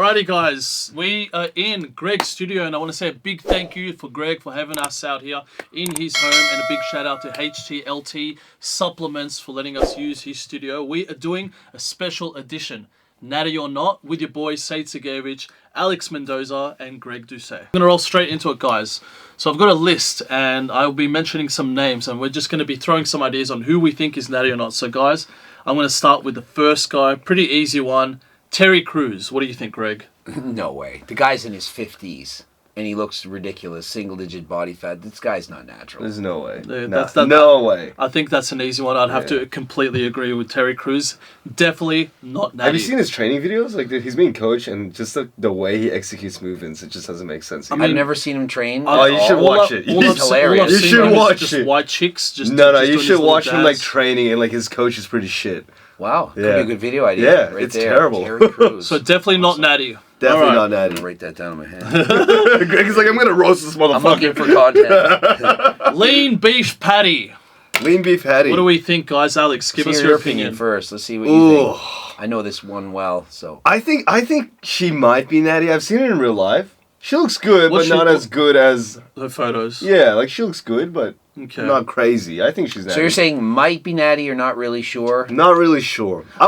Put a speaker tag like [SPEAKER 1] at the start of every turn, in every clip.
[SPEAKER 1] Alrighty guys, we are in Greg's studio and I want to say a big thank you for Greg for having us out here in his home, and a big shout out to HTLT Supplements for letting us use his studio. We are doing a special edition, Natty or Not, with your boys Sade Segevich, Alex Mendoza and Greg Doucet. I'm going to roll straight into it guys. So I've got a list and I'll be mentioning some names and we're just going to be throwing some ideas on who we think is Natty or Not. So guys, I'm going to start with the first guy, pretty easy one. Terry Crews. What do you think, Greg?
[SPEAKER 2] No way. The guy's in his 50s, and he looks ridiculous. Single-digit body fat. This guy's not natural.
[SPEAKER 3] There's no way.
[SPEAKER 1] No
[SPEAKER 3] way.
[SPEAKER 1] I think that's an easy one. I'd have to completely agree with Terry Crews. Definitely not natty.
[SPEAKER 3] Have you seen his training videos? Like, he's being coached, and just the way he executes movements, it just doesn't make sense.
[SPEAKER 2] I've never seen him train.
[SPEAKER 3] Oh, you should watch it.
[SPEAKER 2] It's hilarious.
[SPEAKER 3] You should watch it.
[SPEAKER 1] Just white chicks. Just
[SPEAKER 3] you should watch him like training, and like his coach is pretty shit.
[SPEAKER 2] Wow, could be a good video idea.
[SPEAKER 3] Yeah,
[SPEAKER 2] right
[SPEAKER 3] it's
[SPEAKER 2] there.
[SPEAKER 3] terrible.
[SPEAKER 2] Terry Crews.
[SPEAKER 1] So definitely not natty.
[SPEAKER 3] Definitely not
[SPEAKER 2] I'm
[SPEAKER 3] natty.
[SPEAKER 2] gonna write that down in my head.
[SPEAKER 3] Greg's like, I'm gonna roast this motherfucker.
[SPEAKER 2] I'm looking for content.
[SPEAKER 1] Lean beef patty.
[SPEAKER 3] Lean beef patty.
[SPEAKER 1] What do we think, guys? Alex, give us your opinion
[SPEAKER 2] first. Let's see what you think. I know this one well, so
[SPEAKER 3] I think she might be natty. I've seen her in real life. She looks good, but not as good as
[SPEAKER 1] her photos.
[SPEAKER 3] Yeah, like she looks good, but not crazy. I think she's natty.
[SPEAKER 2] So you're saying might be natty, you're not really sure?
[SPEAKER 3] Not really sure. I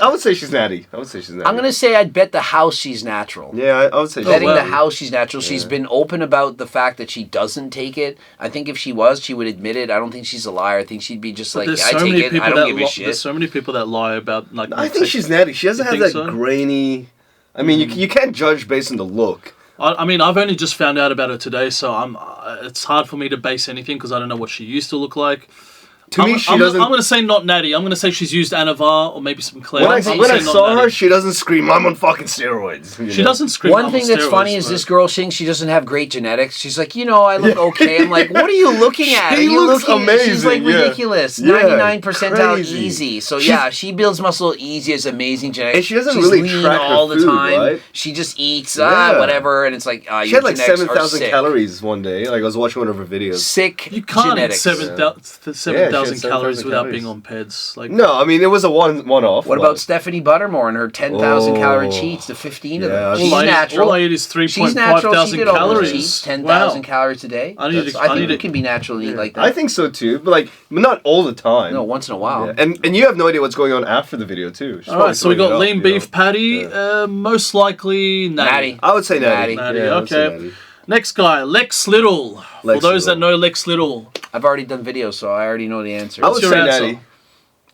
[SPEAKER 3] would say she's natty. I'm gonna
[SPEAKER 2] say I'd bet the house she's natural.
[SPEAKER 3] Yeah, I would say
[SPEAKER 2] betting the house she's natural. Yeah. She's been open about the fact that she doesn't take it. I think if she was, she would admit it. I don't think she's a liar. I think she'd be just like, I take it. I don't give a shit.
[SPEAKER 1] There's so many people that lie about like.
[SPEAKER 3] I think she's natty. She doesn't have that grainy. I mean, you can't judge based on the look.
[SPEAKER 1] I mean, I've only just found out about her today, so it's hard for me to base anything because I don't know what she used to look like.
[SPEAKER 3] To me, she doesn't...
[SPEAKER 1] I'm going to say not natty. I'm going to say she's used Anavar or maybe some Claire.
[SPEAKER 3] When I saw her, she doesn't scream, I'm on fucking steroids.
[SPEAKER 1] She doesn't scream,
[SPEAKER 2] One thing that's funny is this girl thinks she doesn't have great genetics. She's like, I look okay. I'm like, what are you looking at?
[SPEAKER 3] She looks amazing.
[SPEAKER 2] She's like ridiculous. 99 percentile easy. So she builds muscle easy, has amazing genetics.
[SPEAKER 3] And she doesn't really track
[SPEAKER 2] all
[SPEAKER 3] her
[SPEAKER 2] the
[SPEAKER 3] food,
[SPEAKER 2] time.
[SPEAKER 3] right?
[SPEAKER 2] She just eats, whatever. And it's like,
[SPEAKER 3] she had like 7,000 calories one day. Like I was watching one of her videos.
[SPEAKER 2] Sick
[SPEAKER 1] You can't
[SPEAKER 2] genetics.
[SPEAKER 1] eat 7,000 calories without being on peds. Like,
[SPEAKER 3] no, I mean, it was a one-off.
[SPEAKER 2] What about Stephanie Buttermore and her 10,000 calorie cheats to 15 of them? She's natural.
[SPEAKER 1] All I eat is 3.5 thousand calories.
[SPEAKER 2] 10,000 calories a day. I think you can be natural and eat like that.
[SPEAKER 3] I think so too, but not all the time.
[SPEAKER 2] No, once in a while.
[SPEAKER 3] Yeah. And you have no idea what's going on after the video too.
[SPEAKER 1] Alright, so we got lean beef patty, most likely natty.
[SPEAKER 3] I would say natty.
[SPEAKER 1] Okay. Next guy, Lex Little. For those that know Lex Little.
[SPEAKER 2] I've already done videos, so I already know the answer.
[SPEAKER 3] I would say natty.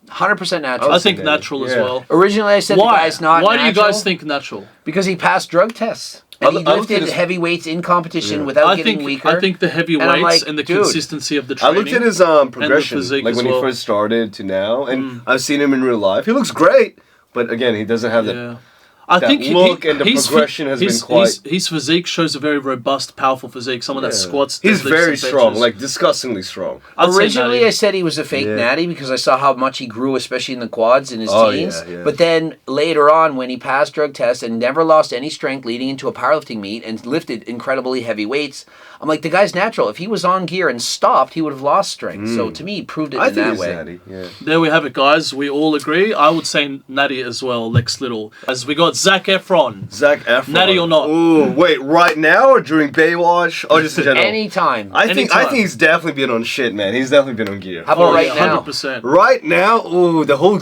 [SPEAKER 2] 100% natural.
[SPEAKER 1] I think natural as well.
[SPEAKER 2] Originally I said the guy's not natural.
[SPEAKER 1] Why do you guys think natural?
[SPEAKER 2] Because he passed drug tests. And he lifted heavy weights in competition without getting weaker.
[SPEAKER 1] I think the heavy weights and the consistency of the training.
[SPEAKER 3] I looked at his progression, like when he first started to now, and I've seen him in real life. He looks great, but again, he doesn't have that.
[SPEAKER 1] I think
[SPEAKER 3] look and the progression has been quite...
[SPEAKER 1] His physique shows a very robust, powerful physique. Someone that squats...
[SPEAKER 3] He's very strong, like disgustingly strong.
[SPEAKER 2] Originally, I said he was a fake natty because I saw how much he grew, especially in the quads in his teens. But then later on, when he passed drug tests and never lost any strength leading into a powerlifting meet and lifted incredibly heavy weights, I'm like, the guy's natural. If he was on gear and stopped, he would have lost strength. So to me, he proved it in that way.
[SPEAKER 3] Natty,
[SPEAKER 1] There we have it, guys. We all agree. I would say natty as well, Lex Little. As we got Zac Efron.
[SPEAKER 3] Zac Efron.
[SPEAKER 1] Natty or not?
[SPEAKER 3] Ooh, wait, right now or during Baywatch? Or just in general?
[SPEAKER 2] Anytime.
[SPEAKER 3] I think he's definitely been on shit, man. He's definitely been on gear.
[SPEAKER 2] How about right now?
[SPEAKER 1] 100%.
[SPEAKER 3] Right now? Ooh, the whole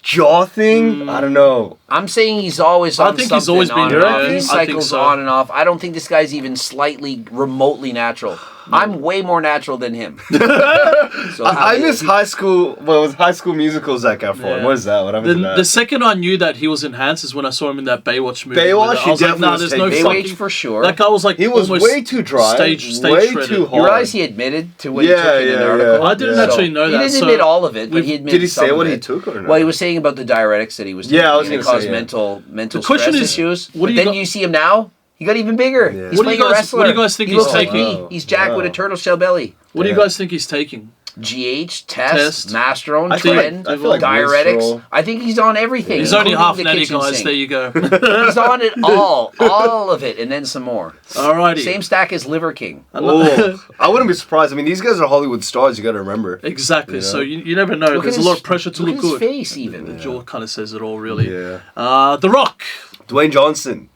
[SPEAKER 3] jaw thing? I don't know.
[SPEAKER 2] I'm saying he's always on something.
[SPEAKER 1] He's always been
[SPEAKER 2] on. He cycles on and off. I don't think this guy's even slightly remotely natural. I'm way more natural than him.
[SPEAKER 3] I miss High School. Well, it was High School Musical Zac Efron. What is that? What happened to that?
[SPEAKER 1] The second I knew that he was enhanced is when I saw him in that Baywatch movie.
[SPEAKER 3] Baywatch,
[SPEAKER 1] I was like, nah, there's no
[SPEAKER 2] Baywatch for sure.
[SPEAKER 1] That guy was like,
[SPEAKER 3] he was way too dry,
[SPEAKER 1] stage
[SPEAKER 3] way
[SPEAKER 1] shredded.
[SPEAKER 3] too hard.
[SPEAKER 2] You realize he admitted to what he took in an article?
[SPEAKER 1] I didn't actually know that.
[SPEAKER 2] He didn't admit all of it, but he admitted
[SPEAKER 3] Did he say what he took or not?
[SPEAKER 2] Well, he was saying about the diuretics that he was taking.
[SPEAKER 3] Yeah, I was going to say.
[SPEAKER 2] Mental stress issues.
[SPEAKER 1] But
[SPEAKER 2] then you see him now. He got even bigger.
[SPEAKER 3] Yeah.
[SPEAKER 2] He's playing a wrestler.
[SPEAKER 1] What do you guys think he's taking?
[SPEAKER 2] He's jacked with a turtle shell belly.
[SPEAKER 1] What do you guys think he's taking?
[SPEAKER 2] GH, test, Masterone, Trend,
[SPEAKER 3] I feel like
[SPEAKER 2] diuretics.
[SPEAKER 3] Minstrel.
[SPEAKER 2] I think he's on everything.
[SPEAKER 1] He's only half natty, guys. There you go.
[SPEAKER 2] He's on it all of it, and then some more.
[SPEAKER 1] Alrighty.
[SPEAKER 2] Same stack as Liver King.
[SPEAKER 3] Oh, I wouldn't be surprised. I mean, these guys are Hollywood stars. You got to remember.
[SPEAKER 1] Exactly. You know? So you never know. There's a lot of pressure to look good.
[SPEAKER 2] Look at his face, even.
[SPEAKER 1] The jaw kind of says it all, really.
[SPEAKER 3] Yeah.
[SPEAKER 1] The Rock.
[SPEAKER 3] Dwayne Johnson.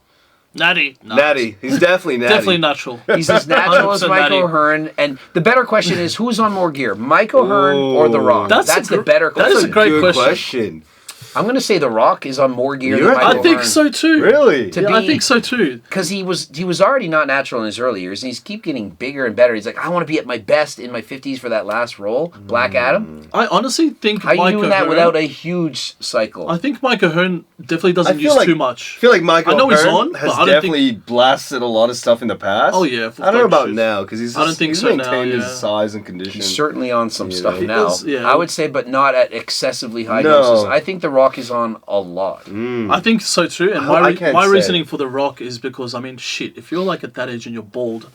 [SPEAKER 1] Natty.
[SPEAKER 3] Natty. He's definitely natty.
[SPEAKER 1] Definitely natural.
[SPEAKER 2] He's as natural as
[SPEAKER 1] 100%
[SPEAKER 2] Mike
[SPEAKER 1] natty.
[SPEAKER 2] O'Hearn. And the better question is, who's on more gear, Mike O'Hearn or The Rock? That's the better question.
[SPEAKER 1] That is a great question.
[SPEAKER 2] I'm going to say The Rock is on more gear than Mike O'Hearn.
[SPEAKER 1] I think so too.
[SPEAKER 3] Really?
[SPEAKER 1] I think so too.
[SPEAKER 2] Because he was already not natural in his early years, and he's keep getting bigger and better. He's like, I want to be at my best in my 50s for that last role, Black Adam.
[SPEAKER 1] I honestly think
[SPEAKER 2] How are you doing that without a huge cycle?
[SPEAKER 1] I think Mike O'Hearn definitely doesn't use too much.
[SPEAKER 3] I feel like Mike
[SPEAKER 1] O'Hearn
[SPEAKER 3] has definitely blasted a lot of stuff in the past.
[SPEAKER 1] Oh yeah.
[SPEAKER 3] I don't know about now, because
[SPEAKER 1] I don't think
[SPEAKER 3] he's
[SPEAKER 1] so
[SPEAKER 3] maintained
[SPEAKER 1] now,
[SPEAKER 3] his size and condition.
[SPEAKER 2] He's certainly on some stuff now. I would say, but not at excessively high
[SPEAKER 3] No.
[SPEAKER 2] doses. I think The Rock is on a lot.
[SPEAKER 1] I think so too, and my reasoning for The Rock is because, I mean, shit, if you're like at that age and you're bald,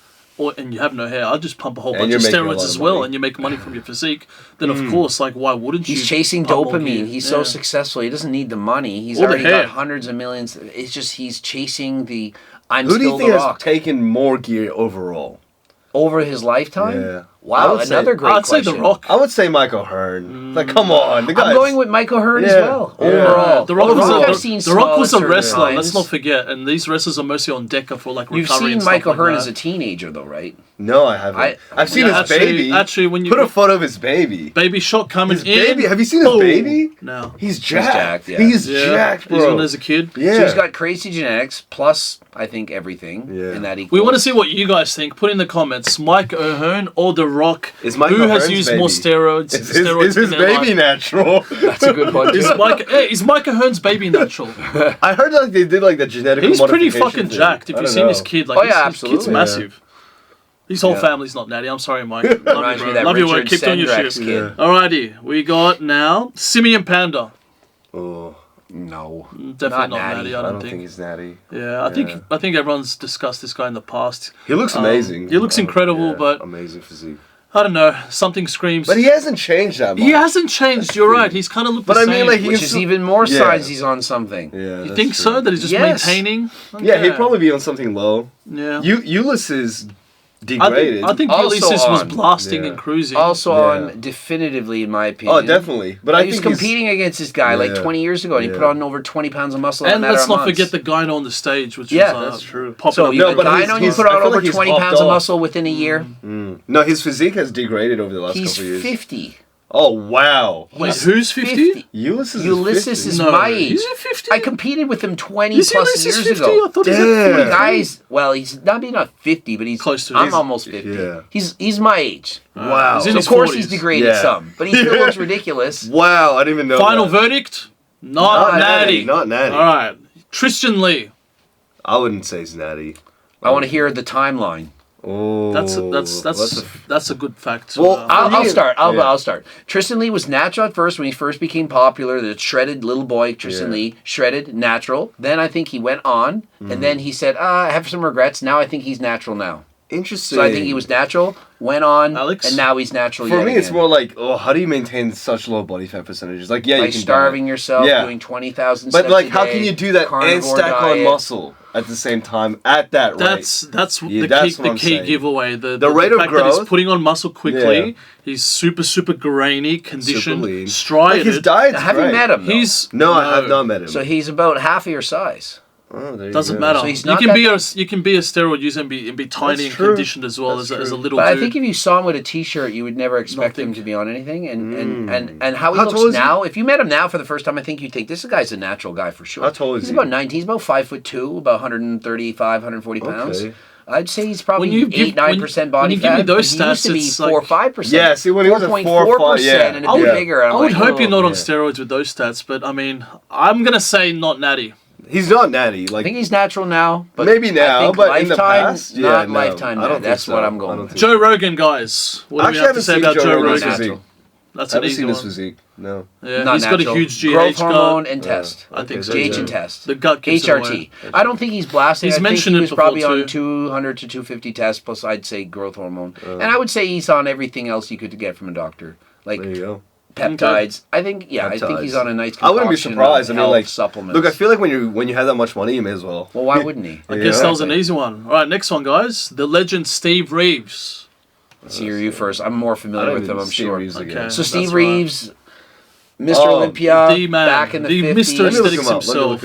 [SPEAKER 1] and you have no hair, I'll just pump a whole bunch of steroids as well, and you make money from your physique, then of course, like, why wouldn't you?
[SPEAKER 2] He's chasing dopamine. He's so successful. He doesn't need the money. He's already got hundreds of millions. It's just he's chasing the I'm
[SPEAKER 3] Who
[SPEAKER 2] still The Rock.
[SPEAKER 3] Who do you think has taken more gear overall?
[SPEAKER 2] Over his lifetime?
[SPEAKER 3] Yeah.
[SPEAKER 2] Wow, another great question.
[SPEAKER 1] I'd say The Rock.
[SPEAKER 3] I would say Mike O'Hearn. Like, come on. The guy's...
[SPEAKER 2] I'm going with Mike O'Hearn as well.
[SPEAKER 3] Yeah.
[SPEAKER 2] Overall.
[SPEAKER 1] The Rock was a wrestler,
[SPEAKER 2] times.
[SPEAKER 1] let's not forget. And these wrestlers are mostly on Deca for like recovery.
[SPEAKER 2] You've seen
[SPEAKER 1] and stuff
[SPEAKER 2] Mike O'Hearn
[SPEAKER 1] like
[SPEAKER 2] as a teenager though, right?
[SPEAKER 3] No, I haven't. I've seen his baby.
[SPEAKER 1] Actually, when you
[SPEAKER 3] put a photo of his baby.
[SPEAKER 1] Baby shot coming
[SPEAKER 3] his baby. Have you seen his baby?
[SPEAKER 1] No.
[SPEAKER 3] He's jacked.
[SPEAKER 2] He's
[SPEAKER 3] jacked, bro.
[SPEAKER 1] He's one as a kid.
[SPEAKER 3] Yeah.
[SPEAKER 2] So he's got crazy genetics, plus, I think, everything. Yeah. And that equals.
[SPEAKER 1] We want to see what you guys think. Put in the comments. Mike O'Hearn or The Rock? Who has used more steroids?
[SPEAKER 3] Is his baby natural?
[SPEAKER 2] That's a good point.
[SPEAKER 1] Is Mike O'Hearn's baby natural?
[SPEAKER 3] I heard like they did like the genetic.
[SPEAKER 1] He's pretty fucking jacked. If you've seen his kid, like his kid's massive. His whole family's not natty. I'm sorry, Mike. Love you, bro. Love your work. Keep doing your shit. Alrighty, we got now Simeon Panda.
[SPEAKER 3] Oh.
[SPEAKER 2] No,
[SPEAKER 1] definitely not natty. I don't think
[SPEAKER 3] he's natty.
[SPEAKER 1] Yeah, I think everyone's discussed this guy in the past.
[SPEAKER 3] He looks amazing.
[SPEAKER 1] He looks incredible, but
[SPEAKER 3] amazing physique.
[SPEAKER 1] I don't know. Something screams.
[SPEAKER 3] But he hasn't changed that much.
[SPEAKER 1] He hasn't changed. You're right. He's kind of looked the same. But I mean, like,
[SPEAKER 2] which is even more signs he's on something.
[SPEAKER 3] Yeah,
[SPEAKER 1] you think so? That he's just maintaining?
[SPEAKER 3] Okay. Yeah, he'd probably be on something low.
[SPEAKER 1] Yeah.
[SPEAKER 3] Ulysses degraded.
[SPEAKER 1] I think Ulysses was blasting and cruising.
[SPEAKER 2] Also on definitively, in my opinion.
[SPEAKER 3] Oh, definitely. But I
[SPEAKER 2] was competing against this guy like 20 years ago, and he put on over 20 pounds of muscle.
[SPEAKER 1] And let's not forget the gyno on the stage, which was
[SPEAKER 2] that's
[SPEAKER 1] true.
[SPEAKER 2] So you put on over 20 pounds of muscle within a year.
[SPEAKER 3] No, his physique has degraded over the last couple of years.
[SPEAKER 2] He's 50.
[SPEAKER 3] Oh, wow.
[SPEAKER 1] Wait, who's 50?
[SPEAKER 3] Ulysses
[SPEAKER 2] is my age.
[SPEAKER 1] He's 50?
[SPEAKER 2] I competed with him 20 plus years ago.
[SPEAKER 1] I thought he was 40.
[SPEAKER 2] Guys, well, he's not 50, but he's close to it. I'm almost 50. Yeah. He's my age.
[SPEAKER 3] Wow.
[SPEAKER 2] So of course he's degraded some, but he still looks ridiculous.
[SPEAKER 3] Wow, I didn't even know
[SPEAKER 1] Final verdict? Not natty.
[SPEAKER 3] Not natty.
[SPEAKER 1] All right. Tristyn Lee.
[SPEAKER 3] I wouldn't say he's natty.
[SPEAKER 2] I want to hear the timeline.
[SPEAKER 3] Oh,
[SPEAKER 1] that's a good fact.
[SPEAKER 2] Well, I'll start. I'll start. Tristyn Lee was natural at first when he first became popular. The shredded little boy, Tristyn Lee, shredded, natural. Then I think he went on, and then he said, I have some regrets. Now I think he's natural now.
[SPEAKER 3] Interesting.
[SPEAKER 2] So I think he was natural, went on,
[SPEAKER 1] Alex?
[SPEAKER 2] and now he's natural
[SPEAKER 3] For me, it's more like, how do you maintain such low body fat percentages? Like, you can
[SPEAKER 2] starving yourself, doing 20,000 steps
[SPEAKER 3] But like,
[SPEAKER 2] a
[SPEAKER 3] how
[SPEAKER 2] day,
[SPEAKER 3] can you do that and stack on muscle at the same time at that rate?
[SPEAKER 1] That's the key giveaway. The
[SPEAKER 3] rate of
[SPEAKER 1] fact
[SPEAKER 3] growth.
[SPEAKER 1] That he's putting on muscle quickly. Yeah. He's super grainy, conditioned, striated.
[SPEAKER 3] Like his diet's
[SPEAKER 2] have you met him?
[SPEAKER 3] No, I have not met him.
[SPEAKER 2] So he's about half of your size.
[SPEAKER 3] Oh,
[SPEAKER 1] doesn't matter. So
[SPEAKER 2] he's
[SPEAKER 1] you can be a steroid user and be tiny and conditioned as well as a little
[SPEAKER 2] but
[SPEAKER 1] dude.
[SPEAKER 2] I think if you saw him with a t-shirt, you would never expect him to be on anything. And how he looks now, if you met him now for the first time, I think you'd think this guy's a natural guy for sure.
[SPEAKER 3] How tall is he?
[SPEAKER 2] He's about 19. He's about 5'2", about 135, 140 pounds. Okay. I'd say he's probably 8-9% body fat.
[SPEAKER 1] When you give me those stats,
[SPEAKER 2] he used to be 4-5%.
[SPEAKER 3] Yeah, see when he was at 4.4%,
[SPEAKER 2] and a bit bigger.
[SPEAKER 1] I would hope you're not on steroids with those stats, but I mean, I'm gonna say not natty.
[SPEAKER 3] He's not natty. Like,
[SPEAKER 2] I think he's natural now. But
[SPEAKER 3] maybe now, but
[SPEAKER 2] lifetime,
[SPEAKER 3] in the past,
[SPEAKER 2] not lifetime. I don't That's what I'm going with.
[SPEAKER 1] Joe Rogan, guys. What do we have to say about Joe Rogan?
[SPEAKER 3] That's an easy one. I haven't seen his physique. No.
[SPEAKER 1] Yeah, he's got a huge GH
[SPEAKER 2] growth hormone and test.
[SPEAKER 1] I think so.
[SPEAKER 2] GH and test.
[SPEAKER 1] The gut
[SPEAKER 2] HRT. I don't think he's blasting.
[SPEAKER 1] He's mentioned
[SPEAKER 2] he was
[SPEAKER 1] it
[SPEAKER 2] probably
[SPEAKER 1] before
[SPEAKER 2] on 200 to 250 tests plus I'd say growth hormone. And I would say he's on everything else you could get from a doctor. Like
[SPEAKER 3] there you go.
[SPEAKER 2] Peptides. I think I think he's on a nice concoction.
[SPEAKER 3] I wouldn't be surprised. I mean, like
[SPEAKER 2] supplements.
[SPEAKER 3] Look, I feel like when you have that much money, you may as well.
[SPEAKER 2] Well, why wouldn't he?
[SPEAKER 1] I guess that was an easy one. All right, next one, guys. The legend Steve Reevs.
[SPEAKER 2] Let's hear you first. I'm more familiar with him, I'm sure.
[SPEAKER 3] Okay.
[SPEAKER 2] So Steve Reevs, Mr. Olympia,
[SPEAKER 1] D-man,
[SPEAKER 2] back in the 50s.
[SPEAKER 1] Mr. Aesthetics himself.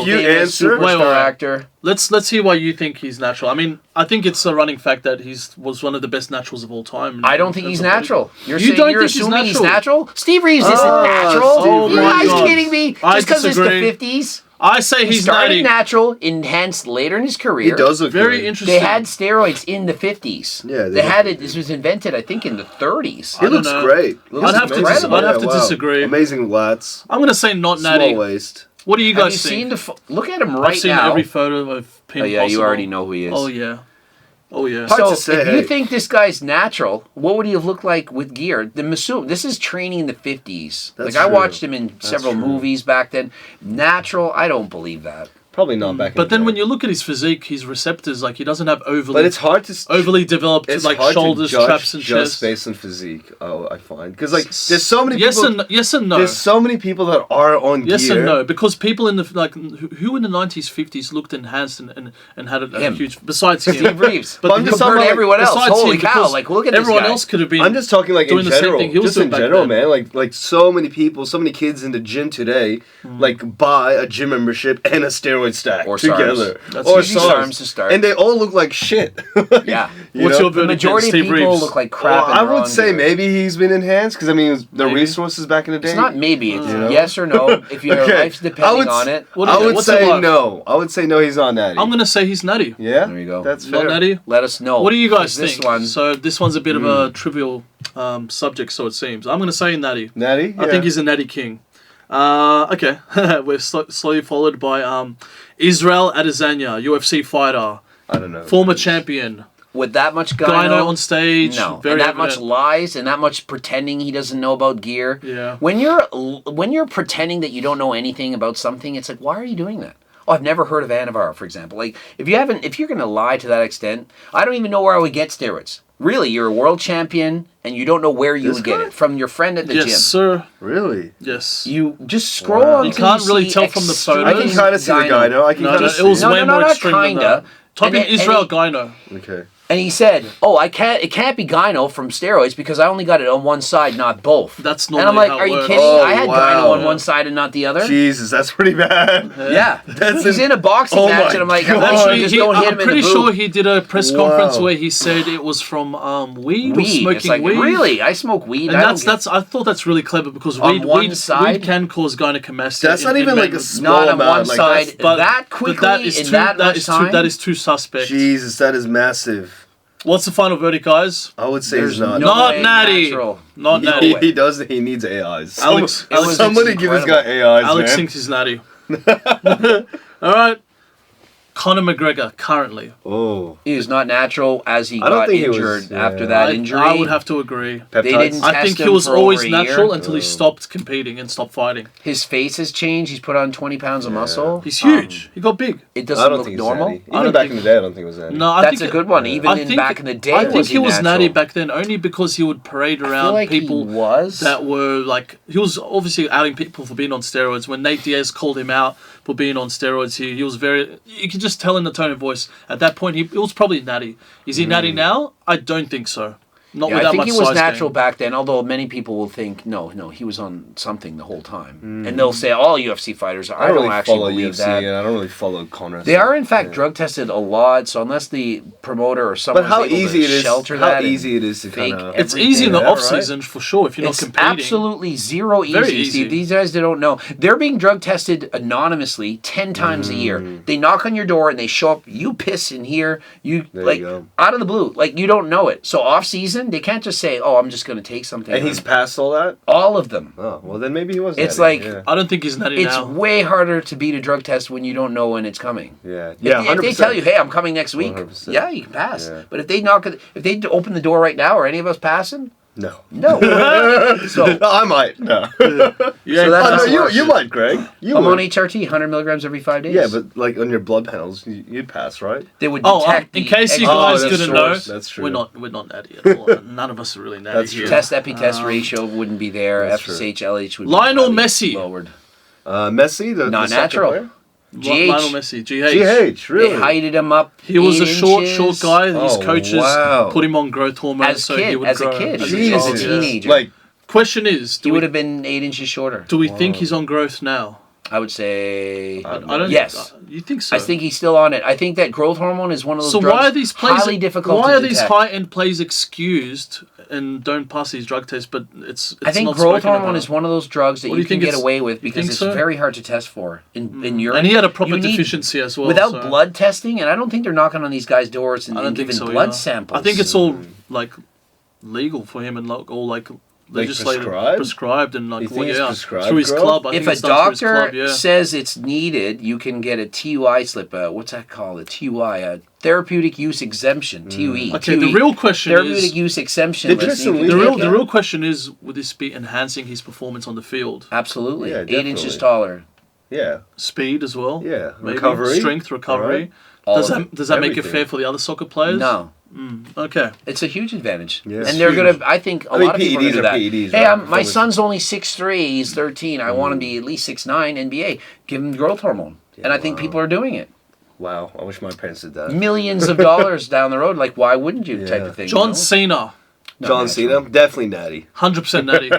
[SPEAKER 3] You answer.
[SPEAKER 2] Actor.
[SPEAKER 1] Let's hear why you think he's natural. I mean, I think it's a running fact that was one of the best naturals of all time.
[SPEAKER 2] I don't think he's natural. You're
[SPEAKER 1] think
[SPEAKER 2] assuming he's natural? Steve Reevs isn't natural. You guys kidding me? Just because it's the 50s?
[SPEAKER 1] I say he's
[SPEAKER 2] started natural, enhanced later in his career.
[SPEAKER 3] He does look
[SPEAKER 1] very interesting.
[SPEAKER 2] They had steroids in the 50s.
[SPEAKER 3] Yeah,
[SPEAKER 2] they had it. This was invented, I think, in the 30s.
[SPEAKER 3] He looks great.
[SPEAKER 1] I'd have to disagree.
[SPEAKER 3] Amazing lats.
[SPEAKER 1] I'm gonna say not natty.
[SPEAKER 3] Small waist.
[SPEAKER 1] What do you guys think?
[SPEAKER 2] Look at him right now.
[SPEAKER 1] I've seen every photo of Pin.
[SPEAKER 2] Oh yeah, you already know who he is.
[SPEAKER 1] Oh yeah.
[SPEAKER 2] So if you think this guy's natural, what would he have looked like with gear? This is training in the 50s. I watched him in several movies back then. Natural, I don't believe that.
[SPEAKER 3] Probably not back.
[SPEAKER 1] But then when you look at his physique, his receptors, like he doesn't have overly.
[SPEAKER 3] But it's hard to
[SPEAKER 1] overly developed like shoulders, traps, and chest.
[SPEAKER 3] Just based on physique, I find because like there's so many people.
[SPEAKER 1] Yes and no.
[SPEAKER 3] There's so many people that are on gear.
[SPEAKER 1] Yes and no, because people in the who in the 90s, 50s looked enhanced and had a huge. Besides him,
[SPEAKER 2] Steve Reevs.
[SPEAKER 3] But I'm just talking about
[SPEAKER 2] everyone else. Holy cow! Like look at this
[SPEAKER 1] everyone
[SPEAKER 2] guy.
[SPEAKER 1] else could have been.
[SPEAKER 3] I'm just talking like in general. Just in general, man. Like so many people, so many kids in the gym today, like buy a gym membership and a steroid stack together. Or Sarms
[SPEAKER 2] to start.
[SPEAKER 3] And they all look like shit.
[SPEAKER 2] Yeah.
[SPEAKER 1] The
[SPEAKER 2] majority of people look like crap.
[SPEAKER 3] I would say maybe he's been enhanced because I mean the resources back in the day.
[SPEAKER 2] It's not maybe. It's yes or no. If your life's depending on it.
[SPEAKER 3] I would say no. I would say no. He's not natty.
[SPEAKER 1] I'm gonna say he's natty.
[SPEAKER 3] Yeah.
[SPEAKER 2] There you go.
[SPEAKER 3] That's fair.
[SPEAKER 1] Not natty.
[SPEAKER 2] Let us know.
[SPEAKER 1] What do you guys think?
[SPEAKER 2] This
[SPEAKER 1] So this one's a bit of a trivial subject, so it seems. I'm gonna say natty.
[SPEAKER 3] Natty.
[SPEAKER 1] I think he's a natty king. Okay, we're slowly followed by Israel Adesanya, UFC fighter.
[SPEAKER 3] I don't know.
[SPEAKER 1] Former champion.
[SPEAKER 2] With that much
[SPEAKER 1] gyno on stage.
[SPEAKER 2] No. And that much lies and that much pretending he doesn't know about gear.
[SPEAKER 1] Yeah.
[SPEAKER 2] When you're pretending that you don't know anything about something, it's like, why are you doing that? Oh, I've never heard of Anavar, for example. Like, if you're going to lie to that extent, I don't even know where I would get steroids. Really, you're a world champion, and you don't know where you would get it. From your friend at the gym.
[SPEAKER 1] Yes, sir.
[SPEAKER 3] Really?
[SPEAKER 1] Yes.
[SPEAKER 2] You just scroll on.
[SPEAKER 1] You can't really tell from the photos.
[SPEAKER 3] I can kind of see the gyno. I can kind of see.
[SPEAKER 1] It was way more extreme than that. Type in Israel gyno.
[SPEAKER 3] Okay.
[SPEAKER 2] And he said, "Oh, it can't be gyno from steroids because I only got it on one side, not both."
[SPEAKER 1] That's not.
[SPEAKER 2] And I'm like, "Are you kidding? I had gyno on one side and not the other."
[SPEAKER 3] Jesus, that's pretty bad.
[SPEAKER 2] Yeah, he's in a boxing match, and I'm like, I'm
[SPEAKER 1] pretty sure he did a press conference where he said it was from weed or smoking weed.
[SPEAKER 2] Really, I smoke weed.
[SPEAKER 1] And I thought that's really clever because weed can cause gynecomastia.
[SPEAKER 3] That's not even like a small amount.
[SPEAKER 2] Not on one side, that quickly in that much time.
[SPEAKER 1] That is too suspect.
[SPEAKER 3] Jesus, that is massive.
[SPEAKER 1] What's the final verdict, guys?
[SPEAKER 3] I would say he's not.
[SPEAKER 1] Not natty. Not natty.
[SPEAKER 3] He needs AIs.
[SPEAKER 1] Somebody
[SPEAKER 3] give this guy AIs,
[SPEAKER 1] Alex thinks he's natty. All right. Conor McGregor, currently.
[SPEAKER 3] Oh.
[SPEAKER 2] He was not natural as he got injured after that injury.
[SPEAKER 1] I would have to agree.
[SPEAKER 2] They didn't
[SPEAKER 1] I think he was always natural until he stopped competing and stopped fighting.
[SPEAKER 2] His face has changed. He's put on 20 pounds of muscle.
[SPEAKER 1] He's huge. He got big.
[SPEAKER 2] It doesn't look normal.
[SPEAKER 3] Even back in the day, I don't think it was natty.
[SPEAKER 2] No, that's a good one. Even back in the day,
[SPEAKER 1] I think he was natty back then only because he would parade around people that were like... He was obviously outing people for being on steroids. When Nate Diaz called him out for being on steroids, he was very... You could just tell in the tone of voice. At that point, it was probably natty. Is he natty now? I don't think so. Not without
[SPEAKER 2] I think
[SPEAKER 1] much
[SPEAKER 2] he was
[SPEAKER 1] size
[SPEAKER 2] natural
[SPEAKER 1] gain.
[SPEAKER 2] Back then, although many people will think, no, he was on something the whole time. And they'll say, all UFC fighters are. I don't actually believe
[SPEAKER 3] UFC,
[SPEAKER 2] that.
[SPEAKER 3] And I don't really follow Conor.
[SPEAKER 2] They are, in fact, drug tested a lot, so unless the promoter or someone is able to shelter that.
[SPEAKER 3] How easy it is to
[SPEAKER 2] fake
[SPEAKER 3] kind of...
[SPEAKER 1] It's easy in the off-season, for sure, if you're not competing.
[SPEAKER 2] It's absolutely zero easy, Steve. These guys, they don't know. They're being drug tested anonymously 10 times a year. They knock on your door and they show up, you piss in here, out of the blue. Like, you don't know it. So off-season, they can't just say, oh, I'm just going to take something.
[SPEAKER 3] And he's passed all that?
[SPEAKER 2] All of them.
[SPEAKER 3] Oh, well, then maybe he was
[SPEAKER 2] It's
[SPEAKER 3] natty.
[SPEAKER 2] like...
[SPEAKER 1] I don't think he's natty now.
[SPEAKER 2] It's way harder to beat a drug test when you don't know when it's coming.
[SPEAKER 3] Yeah.
[SPEAKER 2] If they tell you, hey, I'm coming next week,
[SPEAKER 3] 100%.
[SPEAKER 2] yeah, you can pass. Yeah. But if they open the door right now, are any of us passing?
[SPEAKER 3] No.
[SPEAKER 2] So
[SPEAKER 3] I might. No. You might, Greg.
[SPEAKER 2] I'm on HRT, 100 milligrams every 5 days.
[SPEAKER 3] Yeah, but like on your blood panels, you'd pass, right?
[SPEAKER 2] They would detect.
[SPEAKER 1] In case you guys didn't know,
[SPEAKER 3] that's true.
[SPEAKER 1] We're not natty at all. None of us are really natty.
[SPEAKER 3] That's true.
[SPEAKER 2] Test epi-test ratio wouldn't be there. FSH, LH would be
[SPEAKER 1] Lionel Messi
[SPEAKER 2] lowered.
[SPEAKER 3] Messi,
[SPEAKER 2] not natural.
[SPEAKER 1] Lionel Messi, GH,
[SPEAKER 3] really?
[SPEAKER 2] They heighted him up.
[SPEAKER 1] He was a short guy. His coaches put him on growth hormones
[SPEAKER 2] as a kid.
[SPEAKER 1] As a
[SPEAKER 2] teenager.
[SPEAKER 3] Like
[SPEAKER 1] Question is,
[SPEAKER 2] he would have been 8 inches shorter.
[SPEAKER 1] Do we think he's on growth now?
[SPEAKER 2] I would say
[SPEAKER 1] I don't.
[SPEAKER 2] Yes.
[SPEAKER 1] You think so?
[SPEAKER 2] I think he's still on it. I think that growth hormone is one of those drugs
[SPEAKER 1] why are these plays
[SPEAKER 2] highly difficult
[SPEAKER 1] Why
[SPEAKER 2] to
[SPEAKER 1] are these
[SPEAKER 2] detect.
[SPEAKER 1] high-end plays excused and don't pass these drug tests? But it's
[SPEAKER 2] I think
[SPEAKER 1] not
[SPEAKER 2] growth
[SPEAKER 1] spoken
[SPEAKER 2] hormone
[SPEAKER 1] about.
[SPEAKER 2] is one of those drugs that
[SPEAKER 1] What do
[SPEAKER 2] you
[SPEAKER 1] you
[SPEAKER 2] can
[SPEAKER 1] think
[SPEAKER 2] get away with because
[SPEAKER 1] think
[SPEAKER 2] it's
[SPEAKER 1] so?
[SPEAKER 2] very hard to test for in urine.
[SPEAKER 1] And he had a proper
[SPEAKER 2] You need-
[SPEAKER 1] deficiency as well.
[SPEAKER 2] Without
[SPEAKER 1] so
[SPEAKER 2] blood testing, and I don't think they're knocking on these guys' doors and,
[SPEAKER 1] I don't think
[SPEAKER 2] giving
[SPEAKER 1] so
[SPEAKER 2] blood
[SPEAKER 1] either.
[SPEAKER 2] samples.
[SPEAKER 1] I think it's all like legal for him and like all like legislated, prescribed and like
[SPEAKER 3] think it's prescribed,
[SPEAKER 1] through his
[SPEAKER 3] bro?
[SPEAKER 1] club. I
[SPEAKER 2] if
[SPEAKER 1] think
[SPEAKER 2] a
[SPEAKER 1] it's done through his
[SPEAKER 2] doctor
[SPEAKER 1] club, yeah.
[SPEAKER 2] says it's needed, you can get a TUI slip. What's that called? A TUI, a therapeutic use exemption. TUE.
[SPEAKER 1] Okay,
[SPEAKER 2] TUE.
[SPEAKER 1] the real question
[SPEAKER 2] therapeutic
[SPEAKER 1] is
[SPEAKER 2] use exemption.
[SPEAKER 3] Did
[SPEAKER 2] list. You
[SPEAKER 3] Tristyn
[SPEAKER 2] can
[SPEAKER 3] Lee-
[SPEAKER 2] take
[SPEAKER 1] the
[SPEAKER 2] it.
[SPEAKER 1] real question is, would this be enhancing his performance on the field?
[SPEAKER 2] Absolutely.
[SPEAKER 3] Yeah,
[SPEAKER 2] 8 inches
[SPEAKER 3] definitely.
[SPEAKER 2] taller.
[SPEAKER 3] Yeah.
[SPEAKER 1] Speed as well.
[SPEAKER 3] Yeah.
[SPEAKER 1] Maybe.
[SPEAKER 3] Recovery.
[SPEAKER 1] Strength, recovery.
[SPEAKER 3] Right.
[SPEAKER 2] All
[SPEAKER 1] Does
[SPEAKER 2] of
[SPEAKER 1] that
[SPEAKER 2] it.
[SPEAKER 1] does that make it
[SPEAKER 3] Everything.
[SPEAKER 1] fair for the other soccer players?
[SPEAKER 2] No.
[SPEAKER 1] Okay.
[SPEAKER 2] It's a huge advantage.
[SPEAKER 3] Yeah.
[SPEAKER 2] And they're
[SPEAKER 3] Huge.
[SPEAKER 2] going to, I think a lot of people are
[SPEAKER 3] PEDs
[SPEAKER 2] going to do
[SPEAKER 3] are
[SPEAKER 2] that.
[SPEAKER 3] PEDs,
[SPEAKER 2] Hey,
[SPEAKER 3] right?
[SPEAKER 2] my
[SPEAKER 3] Performance-
[SPEAKER 2] son's only 6'3", he's 13. I want to be at least 6'9", NBA. Give him growth hormone. And I think people are doing it.
[SPEAKER 3] Wow. I wish my parents did that.
[SPEAKER 2] Millions of dollars down the road. Like, why wouldn't you type of thing?
[SPEAKER 1] John
[SPEAKER 2] you know?
[SPEAKER 1] Cena,
[SPEAKER 3] John
[SPEAKER 2] natural.
[SPEAKER 3] Cena, definitely natty.
[SPEAKER 1] 100% natty.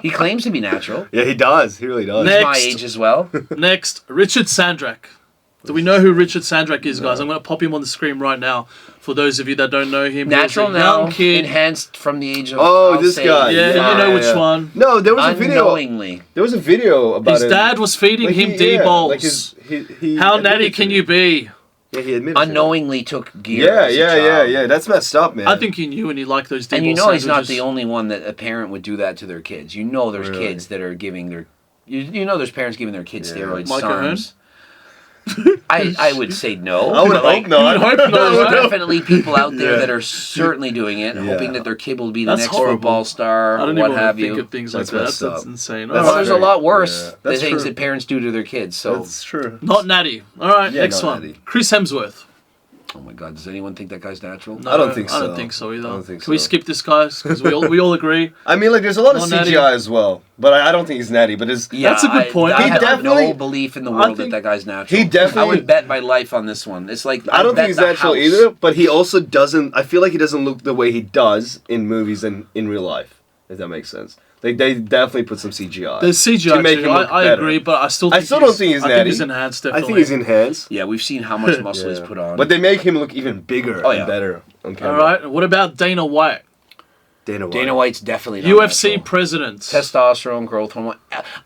[SPEAKER 2] He claims to be natural.
[SPEAKER 3] Yeah, he does. He really does.
[SPEAKER 1] Next.
[SPEAKER 2] My age as well.
[SPEAKER 1] Next, Richard Sandrack. Do we know who Richard Sandrack is, guys? I'm going to pop him on the screen right now. For those of you that don't know him,
[SPEAKER 2] Natural
[SPEAKER 1] he was a young
[SPEAKER 2] now,
[SPEAKER 1] kid.
[SPEAKER 2] enhanced from the age of.
[SPEAKER 3] Oh,
[SPEAKER 2] I'll
[SPEAKER 3] this
[SPEAKER 2] say
[SPEAKER 3] guy.
[SPEAKER 1] Yeah, you know which one.
[SPEAKER 3] No, there was a video.
[SPEAKER 2] Unknowingly.
[SPEAKER 3] There was a video about
[SPEAKER 1] His
[SPEAKER 3] it.
[SPEAKER 1] dad was feeding
[SPEAKER 3] Like,
[SPEAKER 1] him
[SPEAKER 3] he-
[SPEAKER 1] D-balls.
[SPEAKER 3] like he
[SPEAKER 1] How
[SPEAKER 3] admitted
[SPEAKER 1] natty
[SPEAKER 3] to
[SPEAKER 1] can
[SPEAKER 3] it.
[SPEAKER 1] you be?
[SPEAKER 3] Yeah, he admitted. to it.
[SPEAKER 2] Unknowingly took gear.
[SPEAKER 3] Yeah,
[SPEAKER 2] as a
[SPEAKER 3] yeah,
[SPEAKER 2] child.
[SPEAKER 3] yeah. That's messed up, man.
[SPEAKER 1] I think he knew and he liked those D-ball
[SPEAKER 2] And you know he's not
[SPEAKER 1] sandwiches.
[SPEAKER 2] the only one that a parent would do that to their kids. You know there's
[SPEAKER 3] Really?
[SPEAKER 2] kids that are giving their. You know there's parents giving their kids
[SPEAKER 3] Yeah.
[SPEAKER 2] steroids.
[SPEAKER 1] Micah
[SPEAKER 2] Sarms. I would say no.
[SPEAKER 3] I would
[SPEAKER 2] but,
[SPEAKER 3] hope not.
[SPEAKER 1] you would hope not,
[SPEAKER 2] There's
[SPEAKER 1] right?
[SPEAKER 2] definitely people out there
[SPEAKER 3] Yeah.
[SPEAKER 2] that are certainly doing it,
[SPEAKER 3] Yeah.
[SPEAKER 2] hoping that their kid will be the
[SPEAKER 1] That's
[SPEAKER 2] next
[SPEAKER 1] horrible.
[SPEAKER 2] football star
[SPEAKER 1] I
[SPEAKER 2] or
[SPEAKER 1] don't
[SPEAKER 2] what
[SPEAKER 1] even
[SPEAKER 2] have
[SPEAKER 1] think
[SPEAKER 2] you.
[SPEAKER 1] of things like
[SPEAKER 3] That's
[SPEAKER 1] that.
[SPEAKER 3] messed
[SPEAKER 1] That's
[SPEAKER 3] up.
[SPEAKER 1] insane.
[SPEAKER 3] That's
[SPEAKER 1] All
[SPEAKER 2] Well,
[SPEAKER 1] right.
[SPEAKER 2] there's a lot worse
[SPEAKER 3] Yeah.
[SPEAKER 2] the
[SPEAKER 3] That's
[SPEAKER 2] things
[SPEAKER 3] true.
[SPEAKER 2] that parents do to their kids. So,
[SPEAKER 3] That's true.
[SPEAKER 1] Not natty. All right,
[SPEAKER 3] Yeah,
[SPEAKER 1] next
[SPEAKER 3] not
[SPEAKER 1] one.
[SPEAKER 3] natty.
[SPEAKER 1] Chris Hemsworth.
[SPEAKER 2] oh my God, does anyone think that guy's natural?
[SPEAKER 1] No,
[SPEAKER 3] I don't think
[SPEAKER 1] I don't
[SPEAKER 3] so.
[SPEAKER 1] think so either.
[SPEAKER 3] I don't think
[SPEAKER 1] Can we
[SPEAKER 3] so.
[SPEAKER 1] skip this, guys? Because we all agree.
[SPEAKER 3] I mean, like, there's a lot of
[SPEAKER 1] Not natty.
[SPEAKER 3] CGI as well, but I don't think he's natty. But his,
[SPEAKER 2] Yeah,
[SPEAKER 1] That's a good point.
[SPEAKER 2] I
[SPEAKER 1] He
[SPEAKER 2] have
[SPEAKER 3] definitely-
[SPEAKER 2] no belief in the world that
[SPEAKER 1] think
[SPEAKER 2] that guy's natural.
[SPEAKER 3] he definitely-
[SPEAKER 2] I would bet my life on this one. It's like
[SPEAKER 3] I don't
[SPEAKER 2] bet
[SPEAKER 3] think he's
[SPEAKER 2] the
[SPEAKER 3] natural
[SPEAKER 2] house.
[SPEAKER 3] either. But he also doesn't. I feel like he doesn't look the way he does in movies and in real life. If that makes sense. Like they definitely put some CGI.
[SPEAKER 1] There's CGI
[SPEAKER 3] to make
[SPEAKER 1] too.
[SPEAKER 3] him look
[SPEAKER 1] I
[SPEAKER 3] better.
[SPEAKER 1] agree, but I still
[SPEAKER 3] I
[SPEAKER 1] think
[SPEAKER 3] still don't think he's
[SPEAKER 1] I think
[SPEAKER 3] natty.
[SPEAKER 1] he's enhanced,
[SPEAKER 3] I
[SPEAKER 1] definitely.
[SPEAKER 3] think he's enhanced.
[SPEAKER 2] Yeah, we've seen how much muscle he's put on.
[SPEAKER 3] But they make him look even bigger
[SPEAKER 2] Oh, yeah.
[SPEAKER 3] and better on camera.
[SPEAKER 1] All right, what about Dana White?
[SPEAKER 3] Dana White.
[SPEAKER 2] Dana White's definitely not
[SPEAKER 1] UFC
[SPEAKER 2] natural.
[SPEAKER 1] president.
[SPEAKER 2] Testosterone, growth hormone.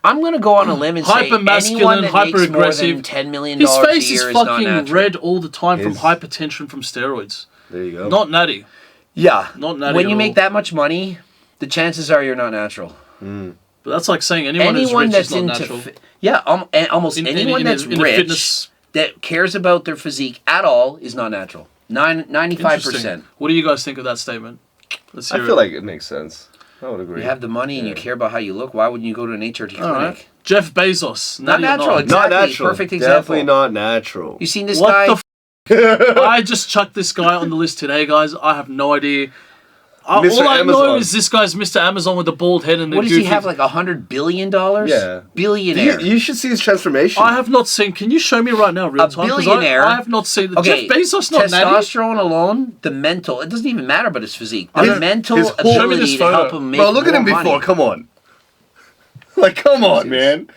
[SPEAKER 2] I'm going to go on a limb and say
[SPEAKER 1] Hyper-masculine,
[SPEAKER 2] anyone that makes more
[SPEAKER 1] hyper-aggressive.
[SPEAKER 2] than $10 million
[SPEAKER 1] His
[SPEAKER 2] a
[SPEAKER 1] face is
[SPEAKER 2] year is not
[SPEAKER 1] fucking
[SPEAKER 2] natural.
[SPEAKER 1] red all the time from
[SPEAKER 3] His-
[SPEAKER 1] hypertension from steroids.
[SPEAKER 3] There you go.
[SPEAKER 1] Not natty.
[SPEAKER 2] Yeah.
[SPEAKER 1] Not natty
[SPEAKER 2] When
[SPEAKER 1] at
[SPEAKER 2] you
[SPEAKER 1] all.
[SPEAKER 2] make that much money, the chances are you're not natural.
[SPEAKER 1] But that's like saying anyone who's rich
[SPEAKER 2] that's
[SPEAKER 1] is not
[SPEAKER 2] into
[SPEAKER 1] natural.
[SPEAKER 2] almost anyone that's
[SPEAKER 1] in a
[SPEAKER 2] rich
[SPEAKER 1] fitness.
[SPEAKER 2] that cares about their physique at all is not natural. 95%.
[SPEAKER 1] Interesting. What do you guys think of that statement? Let's
[SPEAKER 3] I
[SPEAKER 1] hear
[SPEAKER 3] feel
[SPEAKER 1] it.
[SPEAKER 3] like it makes sense. I would agree.
[SPEAKER 2] You have the money and you care about how you look. Why wouldn't you go to an HRT clinic?
[SPEAKER 1] All right. Jeff Bezos.
[SPEAKER 2] Not
[SPEAKER 1] natty or
[SPEAKER 2] natural,
[SPEAKER 1] not?
[SPEAKER 2] exactly.
[SPEAKER 3] Not natural.
[SPEAKER 2] Perfect example.
[SPEAKER 3] Definitely not natural.
[SPEAKER 2] You seen this
[SPEAKER 1] What
[SPEAKER 2] guy?
[SPEAKER 1] the I just chucked this guy on the list today, guys. I have no idea. All
[SPEAKER 3] Mr.
[SPEAKER 1] I know
[SPEAKER 3] Amazon.
[SPEAKER 1] is this guy's Mr. Amazon with the bald head and the
[SPEAKER 2] What does he
[SPEAKER 1] goofy-
[SPEAKER 2] have, like $100 billion?
[SPEAKER 3] Yeah.
[SPEAKER 2] Billionaire.
[SPEAKER 3] You should see his transformation.
[SPEAKER 1] I have not seen. Can you show me right now, real
[SPEAKER 2] A
[SPEAKER 1] time? 'Cause
[SPEAKER 2] billionaire.
[SPEAKER 1] I have not seen.
[SPEAKER 2] Okay,
[SPEAKER 1] Jeff Bezos not natty.
[SPEAKER 2] testosterone alone, the mental, it doesn't even matter about his physique. The
[SPEAKER 3] His-
[SPEAKER 2] mental
[SPEAKER 3] his whole-
[SPEAKER 1] Show me this
[SPEAKER 2] ability to help
[SPEAKER 1] photo.
[SPEAKER 2] him make
[SPEAKER 3] Bro, look at
[SPEAKER 2] more
[SPEAKER 3] him before.
[SPEAKER 2] money.
[SPEAKER 3] Come on. Like, come on, man.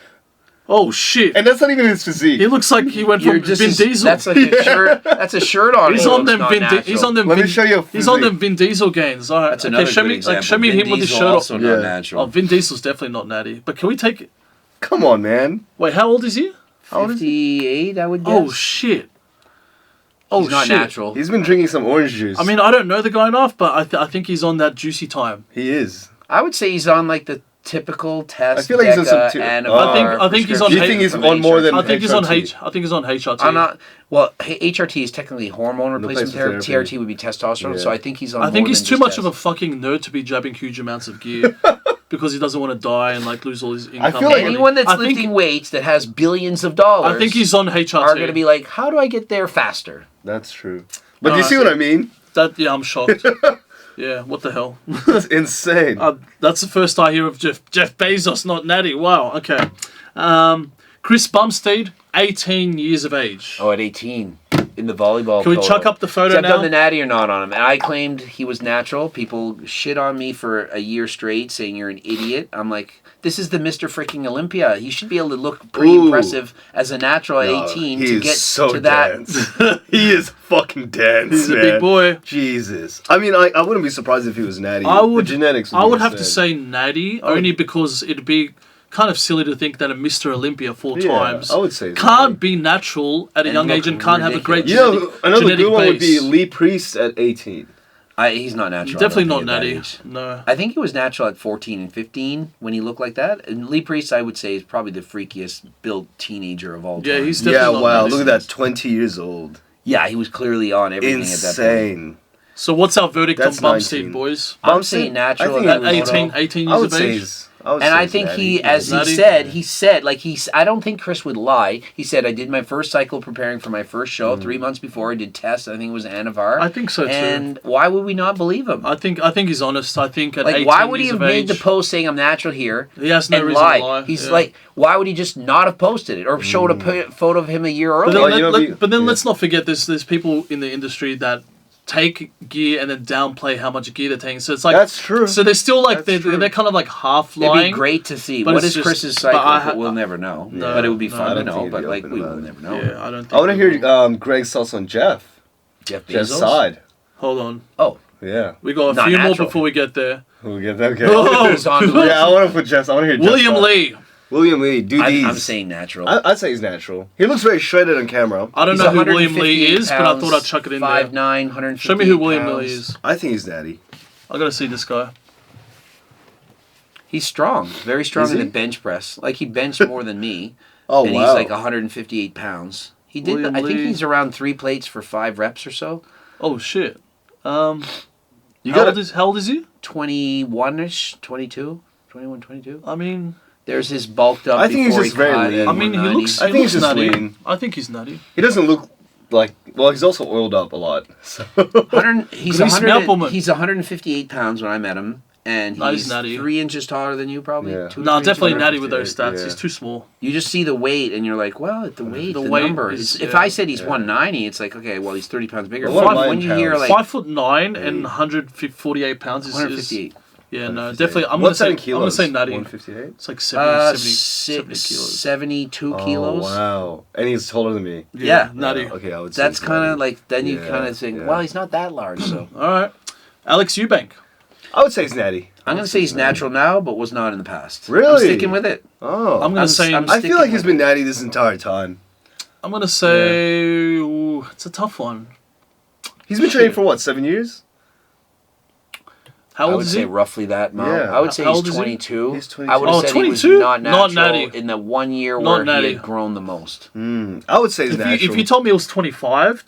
[SPEAKER 1] Oh shit!
[SPEAKER 3] And that's not even his physique.
[SPEAKER 1] He looks like he went
[SPEAKER 2] You're
[SPEAKER 1] from
[SPEAKER 2] just
[SPEAKER 1] Vin
[SPEAKER 2] as-
[SPEAKER 1] Diesel.
[SPEAKER 2] That's like a shirt. That's a shirt on.
[SPEAKER 1] He's
[SPEAKER 2] him.
[SPEAKER 1] on
[SPEAKER 2] It's
[SPEAKER 1] them
[SPEAKER 2] not
[SPEAKER 1] Vin.
[SPEAKER 2] natural.
[SPEAKER 1] He's on them.
[SPEAKER 3] Let me
[SPEAKER 1] Vin-
[SPEAKER 3] show you a
[SPEAKER 1] He's on
[SPEAKER 3] physique.
[SPEAKER 1] them Vin Diesel gains. All right.
[SPEAKER 2] That's another
[SPEAKER 1] show
[SPEAKER 2] good
[SPEAKER 1] me.
[SPEAKER 2] example.
[SPEAKER 1] Like, show me
[SPEAKER 2] Vin
[SPEAKER 1] him with his
[SPEAKER 2] Diesel
[SPEAKER 1] shirt off.
[SPEAKER 2] also
[SPEAKER 3] Yeah.
[SPEAKER 2] not natural.
[SPEAKER 1] Oh, Vin Diesel's definitely not natty. But can we take?
[SPEAKER 3] Come on, man.
[SPEAKER 1] Wait, how old is he? How old is he?
[SPEAKER 2] 58, I would guess.
[SPEAKER 1] Oh shit! Oh
[SPEAKER 2] He's not
[SPEAKER 1] shit!
[SPEAKER 2] natural.
[SPEAKER 3] He's been drinking some orange juice.
[SPEAKER 1] I mean, I don't know the guy enough, but I think he's on that juicy time.
[SPEAKER 3] he is.
[SPEAKER 2] I would say he's on like the typical test.
[SPEAKER 3] I feel like he's on some
[SPEAKER 2] DECA,
[SPEAKER 3] too-
[SPEAKER 2] Anavar
[SPEAKER 1] I think he's on
[SPEAKER 3] Do you
[SPEAKER 1] H-
[SPEAKER 3] think he's
[SPEAKER 2] from
[SPEAKER 3] on more than
[SPEAKER 1] I think he's on
[SPEAKER 3] HRT?
[SPEAKER 1] H. I think he's on HRT.
[SPEAKER 2] I'm not. Well, HRT is technically hormone replacement
[SPEAKER 3] Replacement
[SPEAKER 2] therapy.
[SPEAKER 3] therapy.
[SPEAKER 2] TRT would be testosterone.
[SPEAKER 3] Yeah.
[SPEAKER 2] So I think he's on.
[SPEAKER 1] I think
[SPEAKER 2] more
[SPEAKER 1] he's
[SPEAKER 2] than
[SPEAKER 1] too
[SPEAKER 2] just
[SPEAKER 1] much of
[SPEAKER 2] test.
[SPEAKER 1] a fucking nerd to be jabbing huge amounts of gear because he doesn't want to die and like lose all his income.
[SPEAKER 3] feel like
[SPEAKER 2] Anyone that's
[SPEAKER 1] I think-
[SPEAKER 2] lifting weights that has billions of dollars.
[SPEAKER 1] I think he's on HRT.
[SPEAKER 2] are going to be like, how do I get there faster?
[SPEAKER 3] That's true. But do you
[SPEAKER 1] Alright.
[SPEAKER 3] see what I mean?
[SPEAKER 1] That. Yeah, I'm shocked. Yeah, what the hell?
[SPEAKER 3] That's insane.
[SPEAKER 1] That's the first I hear of Jeff Bezos, not natty. Wow. Okay. Chris Bumstead, 18 years of age.
[SPEAKER 2] Oh, at 18. in the volleyball.
[SPEAKER 1] Can we chuck up the photo
[SPEAKER 2] Except
[SPEAKER 1] now?
[SPEAKER 2] on the natty or not on him. And I claimed he was natural. People shit on me for a year straight, saying you're an idiot. I'm like, this is the Mr. Freaking Olympia. He should be able to look pretty impressive as a natural at 18 to get to that.
[SPEAKER 3] He is fucking dense.
[SPEAKER 1] He's a big boy.
[SPEAKER 3] Jesus. I mean, I wouldn't be surprised if he was natty. The genetics.
[SPEAKER 1] I would have to say natty, only because it'd be kind of silly to think that a Mr. Olympia 4 times
[SPEAKER 3] I would say
[SPEAKER 1] can't be natural at a young age and can't have a great
[SPEAKER 3] another good one would be Lee Priest at 18.
[SPEAKER 2] He's not natural.
[SPEAKER 1] Definitely not natty. No.
[SPEAKER 2] I think he was natural at 14 and 15 when he looked like that. And Lee Priest, I would say, is probably the freakiest built teenager of all time.
[SPEAKER 1] Yeah, he's definitely not natty.
[SPEAKER 3] Look at that, 20 years old.
[SPEAKER 2] Yeah, he was clearly on everything
[SPEAKER 3] Insane.
[SPEAKER 2] at that point.
[SPEAKER 1] So what's our verdict on
[SPEAKER 3] That's
[SPEAKER 1] Bumstead,
[SPEAKER 3] 19.
[SPEAKER 1] boys?
[SPEAKER 2] I'm saying natural.
[SPEAKER 1] At 18 years of age?
[SPEAKER 2] I think he, as he said, like I don't think Chris would lie. He said, I did my first cycle preparing for my first show 3 months before I did tests. I think it was Anavar.
[SPEAKER 1] I think so too.
[SPEAKER 2] And why would we not believe him?
[SPEAKER 1] I think he's honest. I think at 18
[SPEAKER 2] why would he
[SPEAKER 1] years
[SPEAKER 2] have
[SPEAKER 1] of
[SPEAKER 2] made
[SPEAKER 1] age,
[SPEAKER 2] the post saying I'm natural here?
[SPEAKER 1] He has no
[SPEAKER 2] and
[SPEAKER 1] reason
[SPEAKER 2] lie.
[SPEAKER 1] to lie.
[SPEAKER 2] He's like, why would he just not have posted it or showed a photo of him a year earlier?
[SPEAKER 1] But then let's not forget there's people in the industry that take gear and then downplay how much gear they're taking. So it's like
[SPEAKER 3] that's true.
[SPEAKER 1] So they're still like they're kind of like half lying.
[SPEAKER 2] It'd be great to see. What is Chris's cycle? We'll never know.
[SPEAKER 1] No,
[SPEAKER 2] but it would be fun to know. But like we will never know.
[SPEAKER 1] Yeah, I don't think
[SPEAKER 3] I want to hear Greg's thoughts on Jeff.
[SPEAKER 2] Jeff Bezos?
[SPEAKER 3] Jeff's side.
[SPEAKER 1] Hold on.
[SPEAKER 2] Oh.
[SPEAKER 3] Yeah.
[SPEAKER 1] We got a few more before we get there.
[SPEAKER 3] We'll get that. Okay.
[SPEAKER 1] Oh.
[SPEAKER 3] Yeah, I want to put Jeff's. I want to hear
[SPEAKER 1] William Lee.
[SPEAKER 3] William Lee,
[SPEAKER 2] I'm saying natural.
[SPEAKER 3] I'd say he's natural. He looks very shredded on camera.
[SPEAKER 1] I don't know who William Lee is, but I thought I'd chuck it in
[SPEAKER 2] 5'9",
[SPEAKER 1] there.
[SPEAKER 2] 150
[SPEAKER 1] Show me who William Lee is.
[SPEAKER 3] I think he's natty.
[SPEAKER 1] I gotta see this guy.
[SPEAKER 2] He's strong, very strong in the bench press. Like he benched more than me.
[SPEAKER 3] Oh,
[SPEAKER 2] and
[SPEAKER 3] wow.
[SPEAKER 2] he's like 158 pounds. He did.
[SPEAKER 1] William
[SPEAKER 2] I think
[SPEAKER 1] Lee.
[SPEAKER 2] he's around 3 plates for 5 reps or so.
[SPEAKER 1] Oh shit. How old is he?
[SPEAKER 2] 21ish, 22, 21, 22.
[SPEAKER 1] I mean,
[SPEAKER 2] there's his bulked up.
[SPEAKER 3] I think he's just very lean.
[SPEAKER 1] I mean, he looks.
[SPEAKER 3] I think he's just
[SPEAKER 1] nutty.
[SPEAKER 3] lean.
[SPEAKER 1] I think he's nutty.
[SPEAKER 3] He doesn't look like. Well, he's also oiled up a lot. So.
[SPEAKER 2] He's 158 pounds when I met him, and he's 3 inches taller than you, probably.
[SPEAKER 3] Yeah.
[SPEAKER 1] No, definitely natty with those stats. Yeah. He's too small.
[SPEAKER 2] You just see the weight, and you're like, well, the weight, the number. If I said he's 190, it's like, okay, well, he's 30 pounds bigger. When you hear like
[SPEAKER 1] 5'9" and 148 pounds is
[SPEAKER 2] 158.
[SPEAKER 1] Yeah, no, definitely. I'm
[SPEAKER 3] What's that
[SPEAKER 1] gonna
[SPEAKER 3] in kilos?
[SPEAKER 1] say natty.
[SPEAKER 3] 158.
[SPEAKER 1] It's like 70 kilos.
[SPEAKER 2] 72 kilos.
[SPEAKER 3] Oh, wow. And he's taller than me.
[SPEAKER 2] Yeah.
[SPEAKER 1] Natty.
[SPEAKER 3] Okay, I would say
[SPEAKER 2] that's kind of like, then you kind of think, well, he's not that large, so.
[SPEAKER 1] All right. Alex Eubank.
[SPEAKER 3] I would say he's natty.
[SPEAKER 2] I'm going to say he's natural now, but was not in the past.
[SPEAKER 3] Really?
[SPEAKER 2] I'm sticking with it.
[SPEAKER 3] Oh.
[SPEAKER 1] I'm going to say...
[SPEAKER 3] I feel like he's been natty this entire time.
[SPEAKER 1] I'm going to say... Ooh, it's a tough one.
[SPEAKER 3] He's been training for what, 7 years?
[SPEAKER 1] How old
[SPEAKER 2] I would
[SPEAKER 1] is
[SPEAKER 2] say
[SPEAKER 1] he?
[SPEAKER 2] roughly that, Mom.
[SPEAKER 3] Yeah.
[SPEAKER 2] I would say
[SPEAKER 1] How
[SPEAKER 2] he's
[SPEAKER 1] old is he?
[SPEAKER 3] 22.
[SPEAKER 2] 22.
[SPEAKER 3] He's 22.
[SPEAKER 2] I would have said
[SPEAKER 1] 22?
[SPEAKER 2] he was not natural
[SPEAKER 1] Not natty.
[SPEAKER 2] in the 1 year
[SPEAKER 1] Not
[SPEAKER 2] where
[SPEAKER 1] natty.
[SPEAKER 2] he had grown the most.
[SPEAKER 3] I would say he's natural.
[SPEAKER 1] If you told me it was 25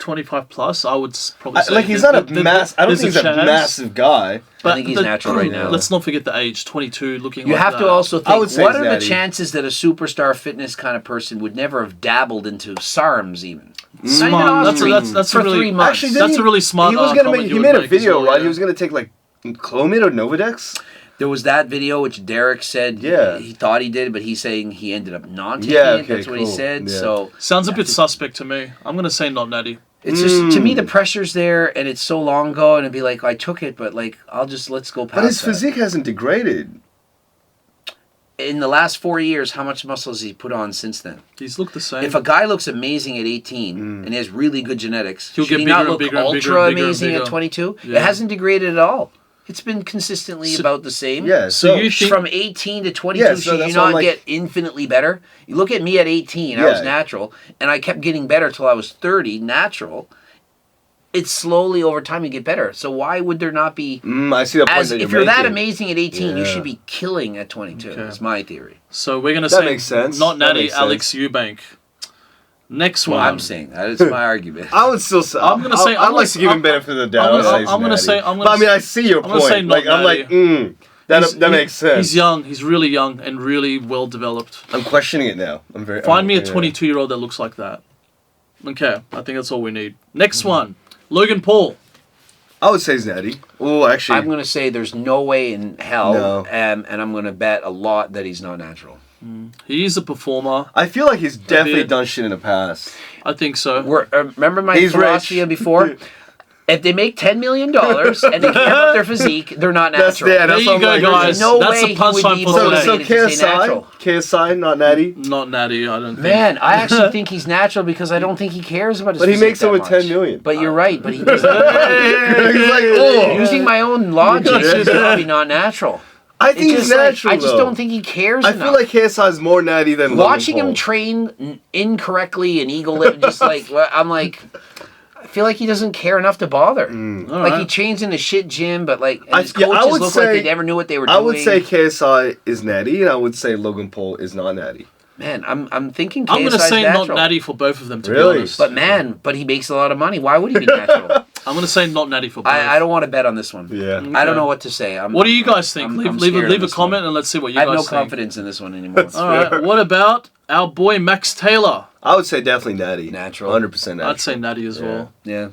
[SPEAKER 1] plus, I would probably say...
[SPEAKER 3] Like, he's not a mass... I don't think he's a massive guy.
[SPEAKER 2] I think he's natural right now.
[SPEAKER 1] Let's not forget the age, 22, looking
[SPEAKER 2] You
[SPEAKER 1] like
[SPEAKER 2] have
[SPEAKER 1] that.
[SPEAKER 2] to also
[SPEAKER 3] I would
[SPEAKER 2] think,
[SPEAKER 3] say
[SPEAKER 2] what
[SPEAKER 3] he's
[SPEAKER 2] are the
[SPEAKER 3] natty.
[SPEAKER 2] chances that a superstar fitness kind of person would never have dabbled into SARMs even?
[SPEAKER 1] Smart. That's
[SPEAKER 2] for
[SPEAKER 1] a really,
[SPEAKER 2] 3 months.
[SPEAKER 3] Actually,
[SPEAKER 1] that's a really smart
[SPEAKER 3] He was gonna
[SPEAKER 1] comment
[SPEAKER 3] make...
[SPEAKER 1] you
[SPEAKER 3] He
[SPEAKER 1] would
[SPEAKER 3] made a
[SPEAKER 1] make as
[SPEAKER 3] video,
[SPEAKER 1] well,
[SPEAKER 3] right?
[SPEAKER 1] yeah.
[SPEAKER 3] He was going to take, like, Clomid or Novadex?
[SPEAKER 2] There was that video which Derek said he thought he did, but he's saying he ended up not taking it. That's what he said.
[SPEAKER 3] Yeah.
[SPEAKER 2] So
[SPEAKER 1] Sounds a bit suspect to me. I'm going to say not natty.
[SPEAKER 2] it's just, to me, the pressure's there, and it's so long ago, and it'd be like, I took it, but like, let's go past
[SPEAKER 3] But his
[SPEAKER 2] that.
[SPEAKER 3] physique hasn't degraded.
[SPEAKER 2] In the last 4 years, how much muscle has he put on since then?
[SPEAKER 1] He's looked the same.
[SPEAKER 2] If a guy looks amazing at 18 and he has really good genetics,
[SPEAKER 1] He'll
[SPEAKER 2] should
[SPEAKER 1] get
[SPEAKER 2] he
[SPEAKER 1] bigger
[SPEAKER 2] not
[SPEAKER 1] and
[SPEAKER 2] look
[SPEAKER 1] bigger and
[SPEAKER 2] ultra
[SPEAKER 1] bigger and bigger and
[SPEAKER 2] amazing
[SPEAKER 1] bigger.
[SPEAKER 2] at 22?
[SPEAKER 1] Yeah.
[SPEAKER 2] It hasn't degraded at all. It's been consistently about the same.
[SPEAKER 3] Yeah,
[SPEAKER 1] So you think...
[SPEAKER 2] From 18 to 22,
[SPEAKER 3] Yeah, so
[SPEAKER 2] should you
[SPEAKER 3] that's why I'm
[SPEAKER 2] not
[SPEAKER 3] like-
[SPEAKER 2] get infinitely better? You look at me at 18, I was natural, and I kept getting better till I was 30, natural. It's slowly over time you get better. So why would there not be...
[SPEAKER 3] I see the point that
[SPEAKER 2] if you're that
[SPEAKER 3] making.
[SPEAKER 2] amazing at 18, you should be killing at 22. That's my theory.
[SPEAKER 1] So we're going to
[SPEAKER 3] That
[SPEAKER 1] say
[SPEAKER 3] makes sense.
[SPEAKER 1] not
[SPEAKER 3] That
[SPEAKER 1] natty,
[SPEAKER 3] makes
[SPEAKER 1] Alex Eubank. Next one.
[SPEAKER 2] I'm saying that. It's my argument.
[SPEAKER 3] I would still say...
[SPEAKER 1] I'm gonna say-
[SPEAKER 3] I'd like to give him benefit of the doubt.
[SPEAKER 1] I'm gonna say...
[SPEAKER 3] But I mean, I see your
[SPEAKER 1] I'm gonna say
[SPEAKER 3] point.
[SPEAKER 1] not
[SPEAKER 3] Like, I'm like, that makes sense.
[SPEAKER 1] He's young. He's really young and really well developed.
[SPEAKER 3] I'm questioning it now. I'm very...
[SPEAKER 1] Find me a 22-year-old that looks like that. Okay, I think that's all we need. Next one. Logan Paul.
[SPEAKER 3] I would say he's natty. Oh, actually...
[SPEAKER 2] I'm going to say there's no way in hell,
[SPEAKER 3] No.
[SPEAKER 2] and I'm going to bet a lot that he's not natural.
[SPEAKER 1] He is a performer.
[SPEAKER 3] I feel like he's definitely done shit in the past.
[SPEAKER 1] I think so.
[SPEAKER 2] Remember my philosophy before? If they make $10 million and they care about their physique, they're not natural.
[SPEAKER 1] There you go, guys.
[SPEAKER 2] No
[SPEAKER 1] that's
[SPEAKER 2] way
[SPEAKER 1] the punchline for today.
[SPEAKER 3] So KSI, not natty?
[SPEAKER 1] Not natty, I don't think.
[SPEAKER 2] Man, I actually think he's natural because I don't think he cares about his
[SPEAKER 3] physique. But he makes it with
[SPEAKER 2] much.
[SPEAKER 3] $10 million.
[SPEAKER 2] But you're right. But he doesn't.
[SPEAKER 3] He's like,
[SPEAKER 2] using my own logic, he's probably not natural.
[SPEAKER 3] I think he's natural.
[SPEAKER 2] I just don't think he cares
[SPEAKER 3] I
[SPEAKER 2] enough.
[SPEAKER 3] feel like KSI is more natty than
[SPEAKER 2] watching
[SPEAKER 3] Logan Paul.
[SPEAKER 2] him train incorrectly and just like I'm like. I feel like he doesn't care enough to bother. He trains in a shit gym, but his coaches look like they never knew what they were doing.
[SPEAKER 3] I would say KSI is natty, and I would say Logan Paul is not natty.
[SPEAKER 2] Man, I'm thinking KSI's
[SPEAKER 1] I'm going to say
[SPEAKER 2] natural.
[SPEAKER 1] not natty for both of them, to be honest.
[SPEAKER 2] But he makes a lot of money. Why would he be natural?
[SPEAKER 1] I'm going to say not natty for both.
[SPEAKER 2] I don't want to bet on this one.
[SPEAKER 3] Yeah.
[SPEAKER 2] Okay. I don't know what to say.
[SPEAKER 1] What do you guys think? Leave a comment and let's see what you guys think.
[SPEAKER 2] I have no confidence in this one anymore.
[SPEAKER 1] All right. What about our boy Max Taylor?
[SPEAKER 3] I would say definitely natty.
[SPEAKER 2] Natural.
[SPEAKER 3] 100% natural.
[SPEAKER 1] I'd say natty as well.
[SPEAKER 2] Yeah.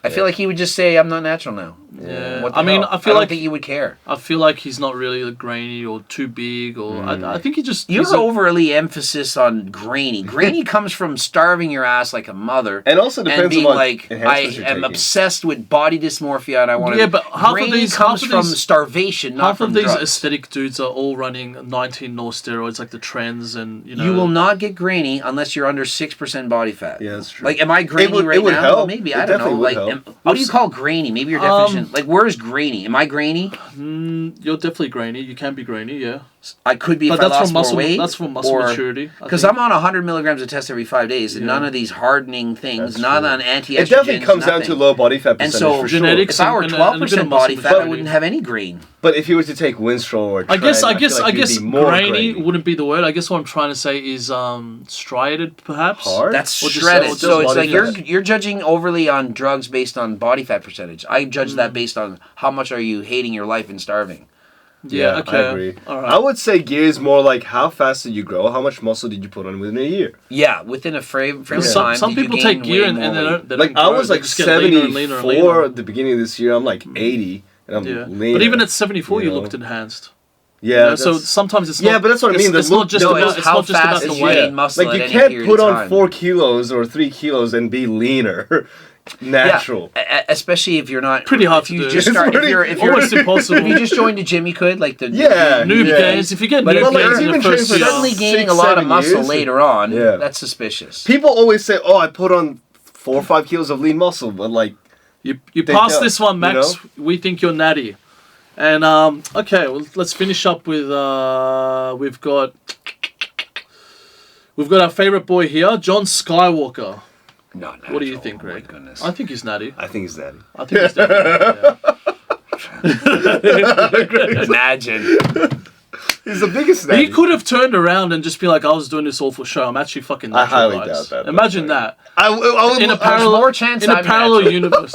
[SPEAKER 2] I feel like he would just say, I'm not natural now.
[SPEAKER 1] Yeah.
[SPEAKER 2] I don't think he would care.
[SPEAKER 1] I feel like he's not really grainy or too big, or I think he just...
[SPEAKER 2] You're overly emphasis on grainy. Grainy comes from starving your ass like a mother.
[SPEAKER 3] And also depends
[SPEAKER 2] and being
[SPEAKER 3] on
[SPEAKER 2] like, I am obsessed with body dysmorphia and I want to...
[SPEAKER 1] Yeah, but half of these
[SPEAKER 2] comes from starvation, not from drugs.
[SPEAKER 1] Half of these aesthetic dudes are all running 19 nor steroids, like the trends and,
[SPEAKER 2] You will not get grainy unless you're under 6% body fat.
[SPEAKER 3] Yeah, that's true.
[SPEAKER 2] Like, am I grainy right now?
[SPEAKER 3] Help.
[SPEAKER 2] Well, maybe, I don't know. Like, what do you call grainy? Maybe your definition... Like, where's grainy? Am I grainy?
[SPEAKER 1] You're definitely grainy. You can be grainy, yeah.
[SPEAKER 2] I could be if I lost more weight.
[SPEAKER 1] That's from muscle maturity.
[SPEAKER 2] Because I'm on 100 milligrams of test every 5 days, and none of these hardening things, none on anti-estrogens.
[SPEAKER 3] It definitely comes down to low body fat percentage.
[SPEAKER 2] And so,
[SPEAKER 3] for
[SPEAKER 1] genetics.
[SPEAKER 2] If I were 12% body fat, I wouldn't have any grain.
[SPEAKER 3] But if you were to take Winstrol or Trend,
[SPEAKER 1] I guess
[SPEAKER 3] grainy
[SPEAKER 1] wouldn't be the word. I guess what I'm trying to say is striated, perhaps.
[SPEAKER 3] Hard?
[SPEAKER 2] That's shredded. So it's like you're judging overly on drugs based on body fat percentage. I judge that based on how much are you hating your life and starving.
[SPEAKER 1] Yeah, okay.
[SPEAKER 3] I agree.
[SPEAKER 1] All right.
[SPEAKER 3] I would say gear is more like how fast did you grow? How much muscle did you put on within a year?
[SPEAKER 2] Yeah, within a frame of time.
[SPEAKER 1] Some people take gear and they don't.
[SPEAKER 3] Like I was like 74 at the beginning of this year. I'm like 80 and I'm leaner.
[SPEAKER 1] But even at 74, you looked enhanced.
[SPEAKER 3] Yeah.
[SPEAKER 1] So sometimes it's not.
[SPEAKER 3] Yeah, but that's what I mean.
[SPEAKER 1] It's not just about the weight.
[SPEAKER 2] Muscle
[SPEAKER 3] like you can't put on 4 kilos or 3 kilos and be leaner. Natural,
[SPEAKER 2] especially if you're not
[SPEAKER 1] pretty hard to do. If you're almost impossible.
[SPEAKER 2] If you just joined a gym, you could like the
[SPEAKER 1] noob gains. If you get noob gains in the first year,
[SPEAKER 2] suddenly gaining a lot of muscle later on, that's suspicious.
[SPEAKER 3] People always say, "Oh, I put on 4 or 5 kilos of lean muscle," but like
[SPEAKER 1] you passed this one, Max. We think you're natty. And okay, well, let's finish up with we've got our favorite boy here, Jon Skywalker.
[SPEAKER 2] Not natural.
[SPEAKER 1] What do you think, Greg?
[SPEAKER 2] My goodness.
[SPEAKER 1] I think he's natty.
[SPEAKER 3] I think he's natty.
[SPEAKER 1] I think he's natty.
[SPEAKER 2] Imagine.
[SPEAKER 3] He's the biggest natty.
[SPEAKER 1] He could have turned around and just be like, I was doing this all for show. I'm actually fucking natural,
[SPEAKER 3] I highly
[SPEAKER 1] guys.
[SPEAKER 3] doubt that.
[SPEAKER 1] Imagine that.
[SPEAKER 3] In a
[SPEAKER 1] parallel universe.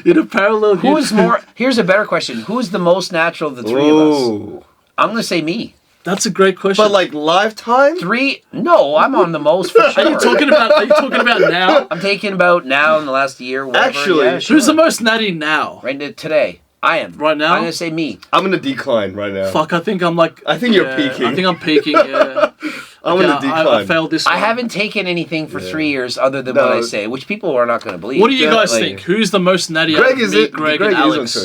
[SPEAKER 1] In a parallel universe.
[SPEAKER 2] Here's a better question. Who's the most natural of the three of us? I'm going to say me.
[SPEAKER 1] That's a great question.
[SPEAKER 3] But like lifetime?
[SPEAKER 2] 3? No, I'm on the most for sure.
[SPEAKER 1] Are you talking about now?
[SPEAKER 2] I'm taking about now in the last year. Whatever.
[SPEAKER 3] Actually,
[SPEAKER 2] yeah, sure.
[SPEAKER 1] Who's the most natty now?
[SPEAKER 2] Right today. I am.
[SPEAKER 1] Right now?
[SPEAKER 2] I'm going to say me.
[SPEAKER 3] I'm going to decline right now.
[SPEAKER 1] Fuck, I think I'm like...
[SPEAKER 3] I think you're peaking.
[SPEAKER 1] I think I'm peaking, yeah.
[SPEAKER 3] I'm going to decline.
[SPEAKER 1] I failed this one.
[SPEAKER 2] I haven't taken anything for 3 years other than what I say, which people are not going to believe.
[SPEAKER 1] What do you guys think? Who's the most natty out of me, Greg and Alex?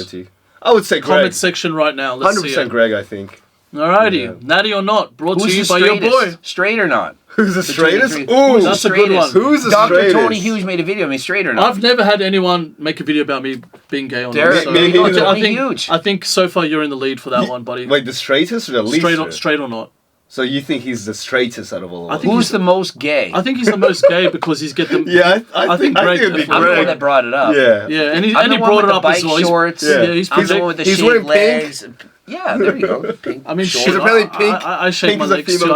[SPEAKER 3] I would say Greg.
[SPEAKER 1] Comment section right now. Let's
[SPEAKER 3] 100% see Greg, I think.
[SPEAKER 1] Alrighty, natty or not, brought to you by your boy.
[SPEAKER 2] Straight or not?
[SPEAKER 3] Who's the straightest?
[SPEAKER 1] Ooh, that's a good one.
[SPEAKER 3] Who's the
[SPEAKER 2] Dr.
[SPEAKER 3] straightest?
[SPEAKER 2] Tony Hughes made a video of me, straight or not?
[SPEAKER 1] I've never had anyone make a video about me being gay or not. I think so far you're in the lead for that one, buddy.
[SPEAKER 3] Wait, the straightest or the least?
[SPEAKER 1] Straight or not?
[SPEAKER 3] So you think he's the straightest out of all of them?
[SPEAKER 2] Who's the most gay?
[SPEAKER 1] I think he's the most gay because he's get them.
[SPEAKER 3] Yeah, I think Greg.
[SPEAKER 2] I'm the one that brought it up.
[SPEAKER 3] Yeah,
[SPEAKER 1] and he brought it up as well.
[SPEAKER 2] Shorts.
[SPEAKER 1] He's
[SPEAKER 2] the one with the shaved legs. Yeah, there you go.
[SPEAKER 1] I mean,
[SPEAKER 3] shit. Apparently pink.
[SPEAKER 1] I shave my legs too.